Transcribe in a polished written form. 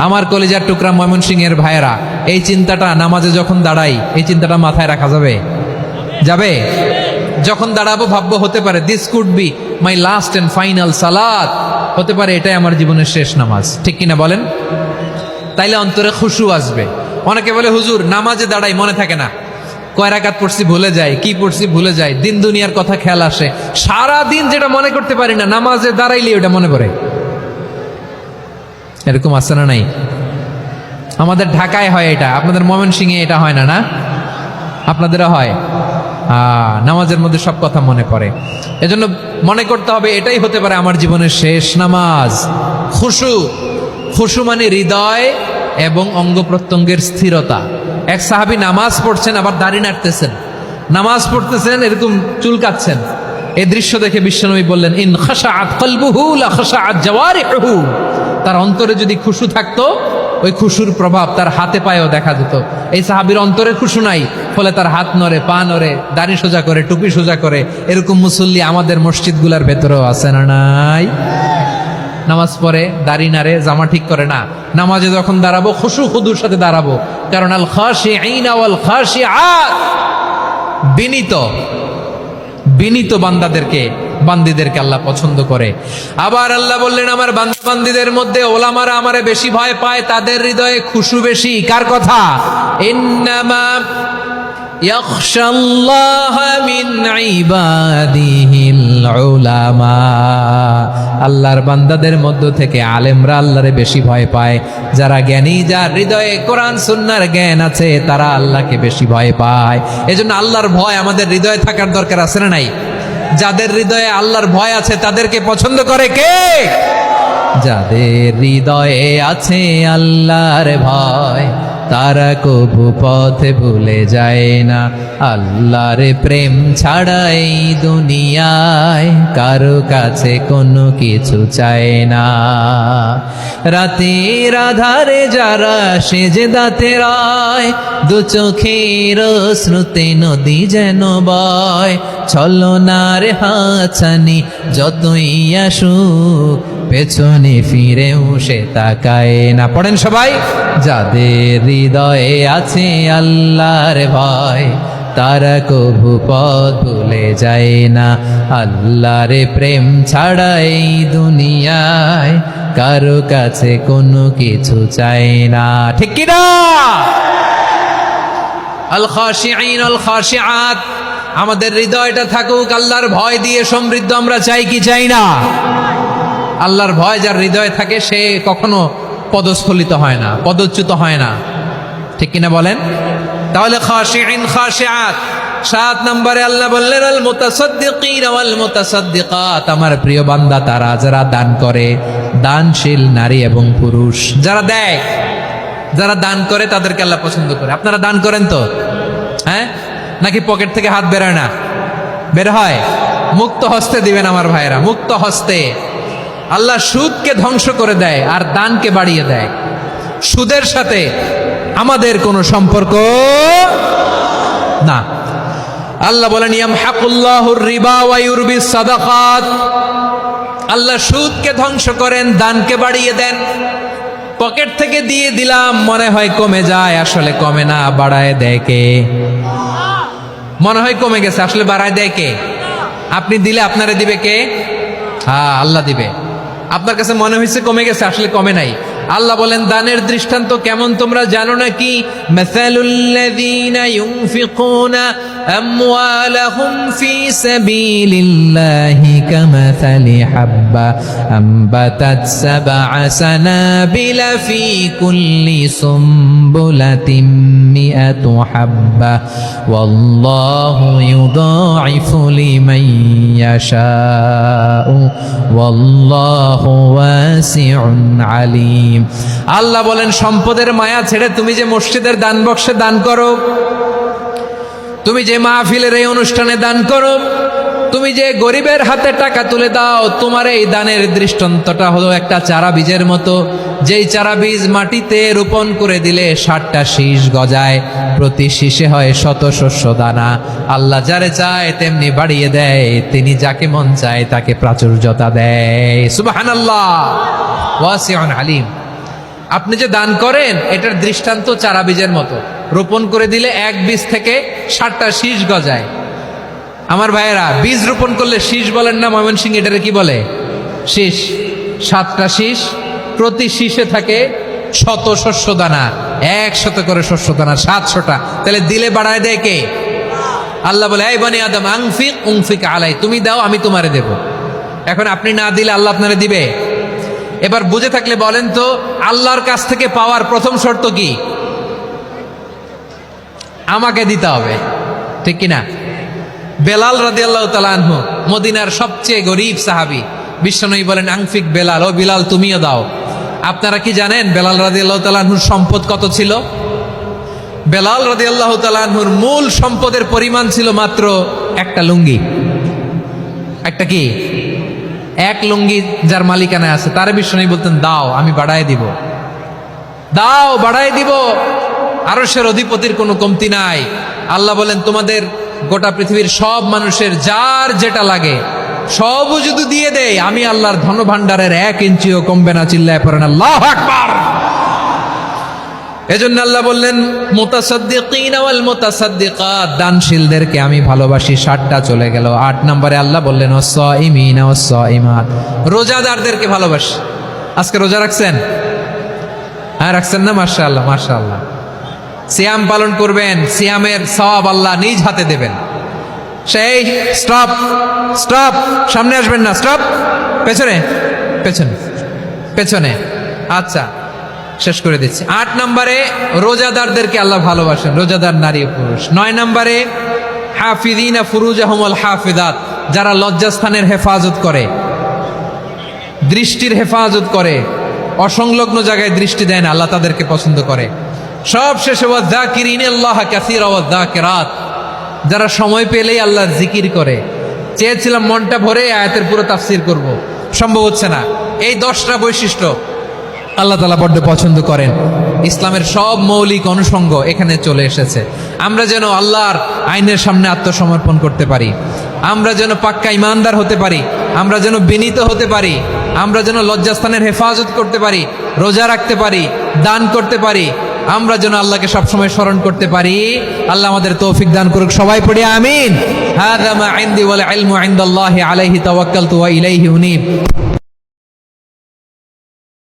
আমার কলিজার টুকরা ময়মনসিংহের ভাইয়েরা, এই চিন্তাটা নামাজে যখন দাঁড়াই, এই চিন্তাটা মাথায় রাখা যাবে? যাবে? যখন দাঁড়াবো ভাববো হতে পারে this could be my last and final সালাত, হতে পারে এটাই আমার জীবনের শেষ নামাজ, ঠিক কিনা বলেন? তাইলে অন্তরে খুশু আসবে। অনেকে বলে হুজুর নামাজে দাঁড়াই মনে থাকে না, কয় রাকাত পড়ছি ভুলে যায়, কি পড়ছি ভুলে যায়, দিন দুনিয়ার কথা খেয়াল আসে, সারা দিন যেটা মনে করতে পারি না নামাজে দাঁড়াইলে ওটা মনে পড়ে। এরকম আছে না নাই? আমাদের ঢাকায় হয় এটা, আপনাদের ময়মনসিংহে এটা হয় না? না আপনাদেরও হয়? নামাজের মধ্যে সব কথা মনে পড়ে। এজন্য মনে করতে হবে এটাই হতে পারে আমার জীবনের শেষ নামাজ। খুশু, খুশু মানে হৃদয় এবং অঙ্গ প্রত্যঙ্গের স্থিরতা। এক সাহাবী নামাজ পড়ছেন আবার দাড়ি নাড়তেছেন, নামাজ পড়তেছেন এরকম চুলকাচ্ছেন। এই দৃশ্য দেখে বিশ্বনবী বললেন, ইন খাশাআত কলবুহু লা খাশাআত জাওয়ারিহু। তার অন্তরে যদি খুশু থাকতো, ওই খুশুর প্রভাব তার হাতে পায়েও দেখা যেত। এই সাহাবীর অন্তরে খুশু নাই, ফলে তার হাত নড়ে, পা নড়ে, দাড়ি সোজা করে, টুপি সোজা করে। এরকম মুসল্লি আমাদের মসজিদগুলোর ভেতরেও আছে না নাই? নামাজ পড়ে, দাড়ি নাড়ে, জামা ঠিক করে না। নামাজে যখন দাঁড়াবো খুশু খুদুর সাথে দাঁড়াবো, কারণ আল খাশিঈনা ওয়াল খাশিআত, বিনীত বিনীত বান্দিদেরকে আল্লাহ পছন্দ করে। আবার আল্লাহ বললেন, আমার বান্দিদের মধ্যে ওলামারা আমারে বেশি ভয় পায়, তাদের হৃদয়ে খুশু বেশি। কার কথা? ইন্নামা ইয়াখশাল্লাহ মিন ইবাদিহিল উলামা। আল্লাহর বান্দাদের মধ্য থেকে আলেমরা আল্লাহরে বেশি ভয় পায়। যারা জ্ঞানী, যার হৃদয়ে কোরআন সুন্নাহর জ্ঞান আছে, তারা আল্লাহকে বেশি ভয় পায়। এজন্য আল্লাহর ভয় আমাদের হৃদয়ে থাকার দরকার আছে না নাই? যাদের হৃদয়ে আল্লাহর ভয় আছে তাদেরকে পছন্দ করে কে? যাদের হৃদয়ে আছে আল্লাহর ভয়, তারা কবু পথে ভুলে যায় না। আল্লাহর প্রেম ছাড়া এই দুনিয়ায় কারো কাছে কোনো কিছু চায় না। রাতের আধারে যারা সেজদাতে রয়, দু চোখের শ্রুতে নদী যেন বয়। ছলনার হাতছানি যতই আসুক, পেছনে ফিরেও সে তাকায় না। পড়েন সবাই। যাদের হৃদয়ে আছে আল্লাহর ভয়, তারা কবু পথ ভুলে যায় না। আল্লাহর প্রেম ছাড়া এই দুনিয়ায় কারো কাছে কোনো কিছু চায় না, ঠিক কি না? আল খাশিঈন আল খাশিআত, আমাদের হৃদয়টা থাকুক আল্লাহর ভয় দিয়ে সমৃদ্ধ। আমরা চাই কি চাই না? আল্লাহর ভয় যার হৃদয়ে থাকে সে কখনো পদস্খলিত হয় না, পদচ্যুত হয় না, ঠিক কিনা বলেন? তাহলে খাশিঈন খাশিআত। 7 নম্বরে আল্লাহ বললেন, আল মুতাসাদ্দিকিন ওয়াল মুতাসাদ্দিকাত, আমার প্রিয় বান্দা তারা যারা দান করে, দানশীল নারী এবং পুরুষ যারা দেয়, যারা দান করে তাদেরকে আল্লাহ পছন্দ করে। আপনারা দান করেন তো? হ্যাঁ, নাকি পকেট থেকে হাত বেরোয় না? বের হয়। মুক্ত হস্তে দিবেন আমার ভাইয়েরা, মুক্ত হস্তে। আল্লাহ সুদকে ধ্বংস করে দেয় আর দানকে বাড়িয়ে দেয়। সুদের সাথে আমাদের কোনো সম্পর্ক না। আল্লাহ বলেন, ইয়ামহাকুল্লাহুর রিবা ওয়া ইউরবিস সাদাকাত। আল্লাহ সুদকে ধ্বংস করেন, দানকে বাড়িয়ে দেন। পকেট থেকে দিয়ে দিলাম, মনে হয় কমে যায়, আসলে কমে না, বাড়ায় দেয় কে? মনে হয় কমে গেছে, আসলে বাড়ায় দেয় কে? আপনি দিলে আপনারে দিবে কে? হ্যাঁ, আল্লাহ দিবে। আপনার কাছে মনে হয়েছে কমে গেছে, আসলে কমে নাই। আল্লাহ বলেন, দানের দৃষ্টান্ত কেমন তোমরা জানো নাকি? মাসালুল্লাযীনা ইউনফিকুনা আমওয়ালাহুম ফি সাবিলিল্লাহি কামাসালি হাব্বা আমবাতাত সাবআ সানাবিলা ফি কুল্লি সুমবুলাতিন মিআতু হাব্বা ওয়াল্লাহু ইউদাঈফু লিমান ইয়াশাউ ওয়াল্লাহু ওয়াসিউন আলীম। আল্লাহ বলেন, সম্পদের মায়া ছেড়ে তুমি যে মসজিদের দান বক্সে দান করো, তুমি যে মাহফিলের এই অনুষ্ঠানে দান করো, তুমি যে গরিবের হাতে টাকা তুলে দাও, তোমার এই দানের দৃষ্টান্তটা হলো একটা চারা বীজের মতো। যেই চারা বীজ মাটিতে রোপণ করে দিলে 60টা শীষ গজায়, প্রতি শীষে হয় 100 শস্য দানা। আল্লাহ যারে চায় তেমনি বাড়িয়ে দেয়, তিনি যাকে মন চায় তাকে প্রাচুর্যতা দেয়। সুবহানাল্লাহ, ওয়াসিউন আলীম। আপনি যে দান করেন এটার দৃষ্টান্ত চারা বীজের মতো, রোপণ করে দিলে এক বীজ থেকে 60টা শীষ গজায়। আমার ভাইয়েরা, বীজ রোপণ করলে শীষ বলেন না ময়মনসিংহ, এটারে কি বলে? শীষ। 7টা শীষ, প্রতি শীষে থাকে 100 শস্য দানা, 100 করে শস্য দানা, 700টা। তাহলে দিলে বাড়ায় দেয় কে? আল্লাহ বলে, এই বনি আদম আনফিক উনফিক আলাই, তুমি দাও আমি তোমারে দেব। এখন আপনি না দিলে আল্লাহ আপনারে দিবে? এবার বুঝে থাকলে বলেন তো, আল্লাহর কাছ থেকে পাওয়ার প্রথম শর্ত কি? আমাকে দিতে হবে, ঠিক কিনা? বেলাল রাদিয়াল্লাহু তাআলা আনহু, মদিনার সবচেয়ে গরীব সাহাবী, বিশ্বনবী বলেন আনফিক বেলাল, ও বিলাল তুমিও দাও। আপনারা কি জানেন বেলাল রাদিয়াল্লাহু তাআলা আনহুর সম্পদ কত ছিল? বেলাল রাদিয়াল্লাহু তাআলা আনহুর মূল সম্পদের পরিমাণ ছিল মাত্র একটা লুঙ্গি। একটা কি? এক লুঙ্গি যার মালিকানায় আছে, তারে বিশ্বনবী বলতেন দাও আমি বাড়ায় দিব, দাও বাড়ায় দিব। আরশের অধিপতির কোনো কমতি নাই। আল্লাহ বলেন তোমাদের গোটা পৃথিবীর সব মানুষের যার যেটা লাগে সবও যদি দিয়ে দেয়, আমি আল্লাহর ধন ভাণ্ডারের 1 ইঞ্চিও কমবে না। চিল্লায় পড়েন আল্লাহু আকবার। এজন্য আল্লাহ বললেন মুতাসাদ্দিকিনা ওয়াল মুতাসাদ্দিকাত, দানশীলদেরকে আমি ভালোবাসি। 7টা চলে গেল। 8 নম্বরে আল্লাহ বললেন ওয়াস-সাইমিনা ওয়াস-সাইমাত, রোজাদারদেরকে ভালোবাসি। আজকে রোজা রাখছেন? হ্যাঁ রাখছেন না? মাশাআল্লাহ মাশাআল্লাহ। সিয়াম পালন করবেন, সিয়ামের সওয়াব আল্লাহ নিজ হাতে দেবেন। সেই স্টপ স্টপ, সামনে আসবেন না, স্টপ, পেছনে পেছনে পেছনে। আচ্ছা শেষ করে দিচ্ছি। 8 নম্বরে রোজাদারদেরকে আল্লাহ ভালোবাসেন, রোজাদার নারী ও পুরুষ। 9 নম্বরে হাফিযিনা ফুরুজাহুম ওয়াল হাফিযাত, যারা লজ্জাস্থানের হেফাজত করে, দৃষ্টির হেফাজত করে, অসংলগ্ন জায়গায় দৃষ্টি দেয় না, আল্লাহ তাদেরকে পছন্দ করে। সব শেষে ওয়াযাকিরিনাল্লাহ কাসীরা ওয়াযাকিরাত, যারা সময় পেলেই আল্লাহর জিকির করে। চেয়েছিলাম মনটা ভরে আয়াতের পুরো তাফসীর করব, সম্ভব হচ্ছে না। এই 10টা বৈশিষ্ট্য আল্লাহ তাআলা বড্ড পছন্দ করেন। ইসলামের সব মৌলিক অনুষঙ্গ এখানে চলে এসেছে। আমরা যেন আল্লাহর আইনের সামনে আত্মসমর্পণ করতে পারি, আমরা যেন পাক্কা ইমানদার হতে পারি, আমরা যেন বিনীত হতে পারি, আমরা যেন লজ্জাস্থানের হেফাজত করতে পারি, রোজা রাখতে পারি, দান করতে পারি, আমরা যেন আল্লাহকে সবসময় স্মরণ করতে পারি। আল্লাহ আমাদের তৌফিক দান করুক। সবাই পড়ি আমিন। হাযা মা ইনদি ওয়াল ইলমু ইনদাল্লাহি আলাইহি তাওয়াক্কালতু ওয়া ইলাইহি উনীব।